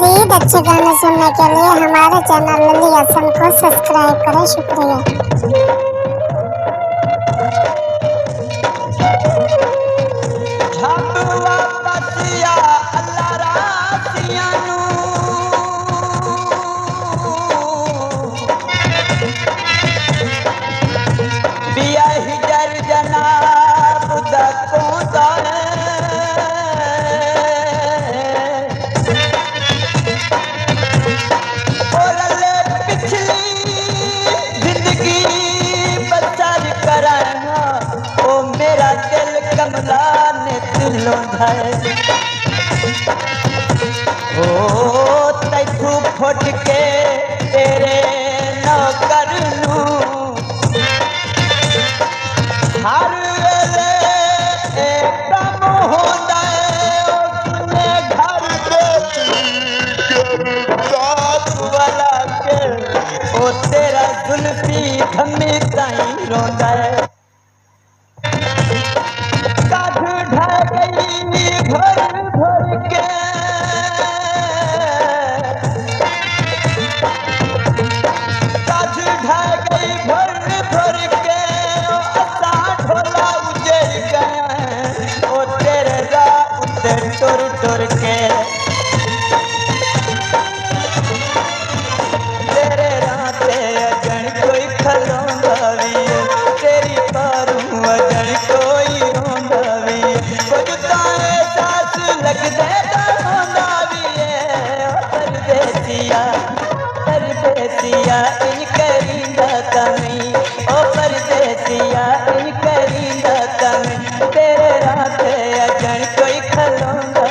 मज़ीद अच्छे गाने सुनने के लिए हमारे चैनल लली हसन को सब्सक्राइब करें। शुक्रिया। कमला ने दिलों धाए ओ तैथू फुट के तेरे नौकर नू हर वेले एक कम होंदा है उसने घर दे दात वाला के ओ तेरा जुल्फी खम्मी ताई रोंदा है टुर टुर के तेरे राते अजन कोई खलोंदा भी तेरी पारूं अजन कोई रोंदा भी कुछ तां एहसास लगदे दा होंदा भी परदेसिया इन करींदा तां नहीं ओ परदेसिया इन करींदा तां नहीं तेरे राते अजन कोई खलोंदा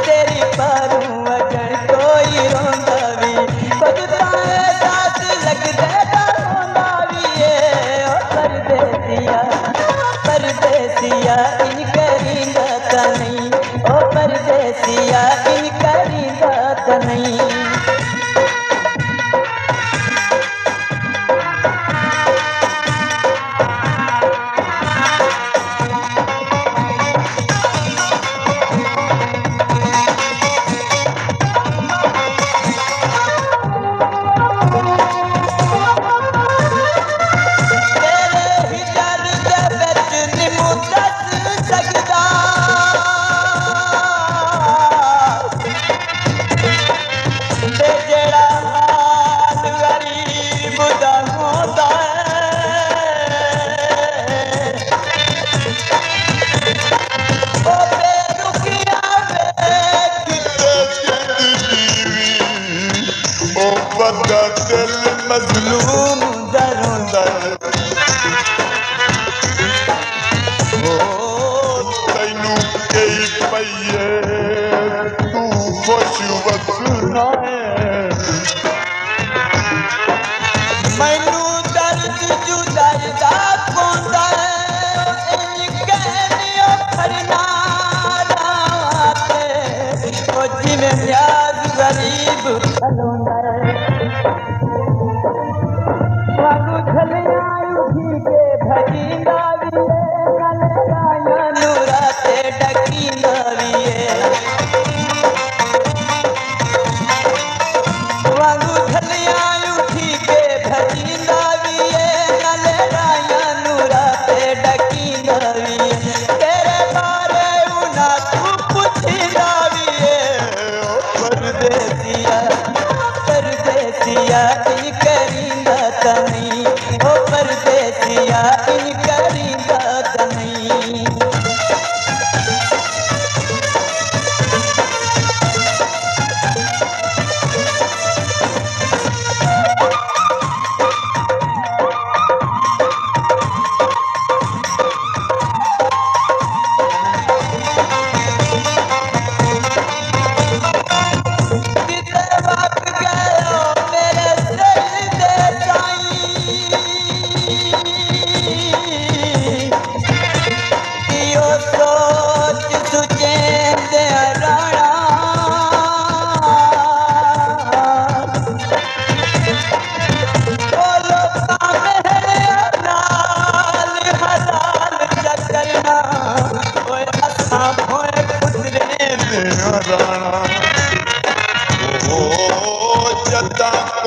तेरी पारूं अजन कोई रोंदा भी कुछ तां एहसास लगदे दा होंदा भी ओ परदेसिया इन करींदा तां नहीं ओ परदेसिया इन करींदा तां नहीं दिल मजलूम दरोंदा ओ तैनू कई पईए तू खुश वसना मैनू दर्द जुदाई दा पोंदा इन कहनियो फरना राते ओ जिवें न्याज गरीब खलोंदा परदेसिया इन करींदा तां नहीं ओ परदेसिया इन करींदा तां नहीं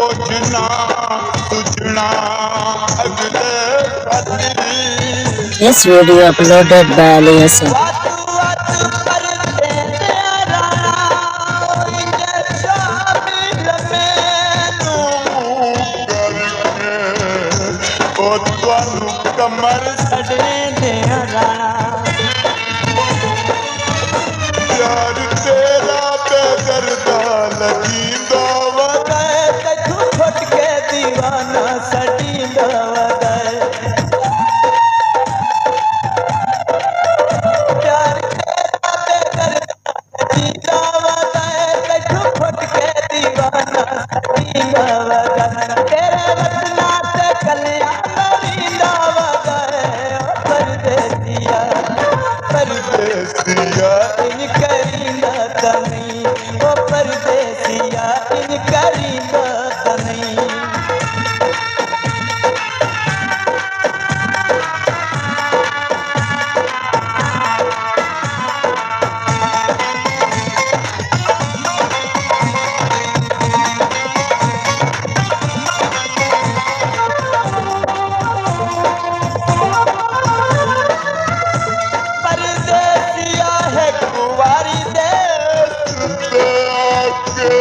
कुछ ना सूझना अगले पति। This video uploaded by Aliasan. वातु वातु पर देते राणा इंजे शामिल मैनू करके ओ तुहानू कमर छड़े दे राणा प्यार तेरा बेदर्दा लगींदा वा वगैर तू छुट के दीवाना सटींदा वगैर प्यार तेरा बेदर्दा जींदा वगैर तू छुट के दीवाना सटींदा वगैर तेरे वतना ते कलियां मरींदा वगैर परदेसिया परदेसिया इन करींदा तनी ओ परदेसिया इन करींदा तनी परदेसिया है कुंवारी दे ते आके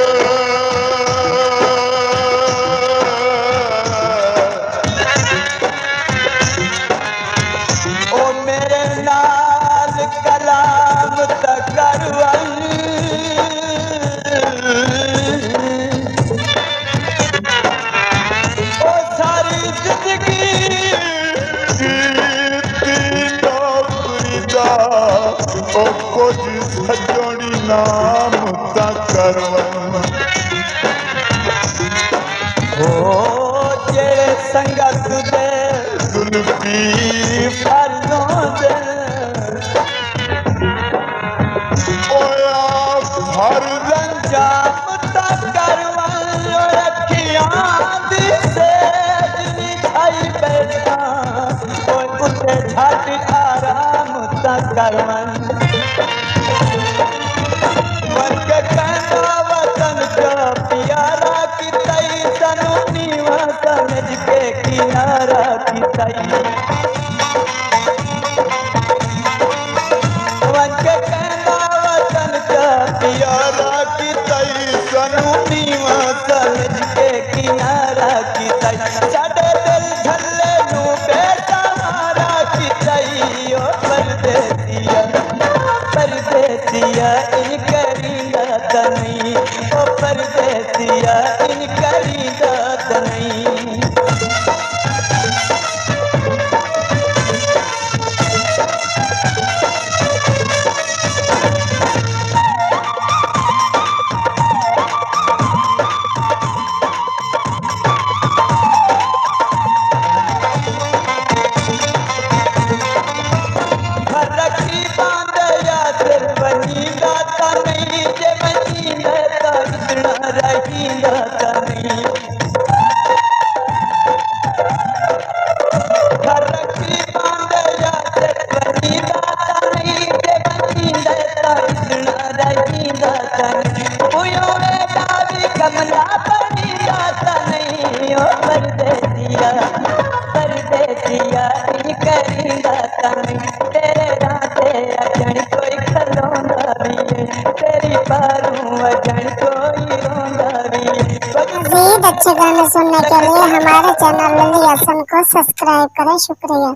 ओ मेरे नाल कलाम तकरवल ओ सारी जिंदगी कीती नौकरी दा ओ कुछ सजोड़ी नाम ता करवन ओ जेड़े संगत दे जुल्फी फर्जों दे ओया हर रंजाम तकरवल रखियां दी सेजनी खाई बैठा ओ उते झट आराम तकरवन मन के कहना वतन का प्यारा की तई तनु नीवा समझ के किनारा की तई मन के कहना वतन का प्यारा की तई तनु नीवा समझ के किनारा की तई साडे दिल झल्ले नू बेसहारा की तई ओ परदेसिया परदेसिया इन करींदा तनी ओ परदेसिया इन करींदा तनी रखी बांध या सिर बनींदा तनी जे बनींदा ता इतना रहींदा तनी रखी बांध या सिर बनींदा तनी जे बनींदा ता इतना रहींदा तनी उयोड़े डावी कमला बनींदा तनी ओ परदेसिया परदेसिया इन करींदा तनी तेरे राते अजन कोई खलोंदा भी है तेरी पारूं अजन कोई रोंदा भी है मजीद अच्छे गाने सुनने के लिए हमारे चैनल लल्ली हसन को सब्सक्राइब करें। शुक्रिया।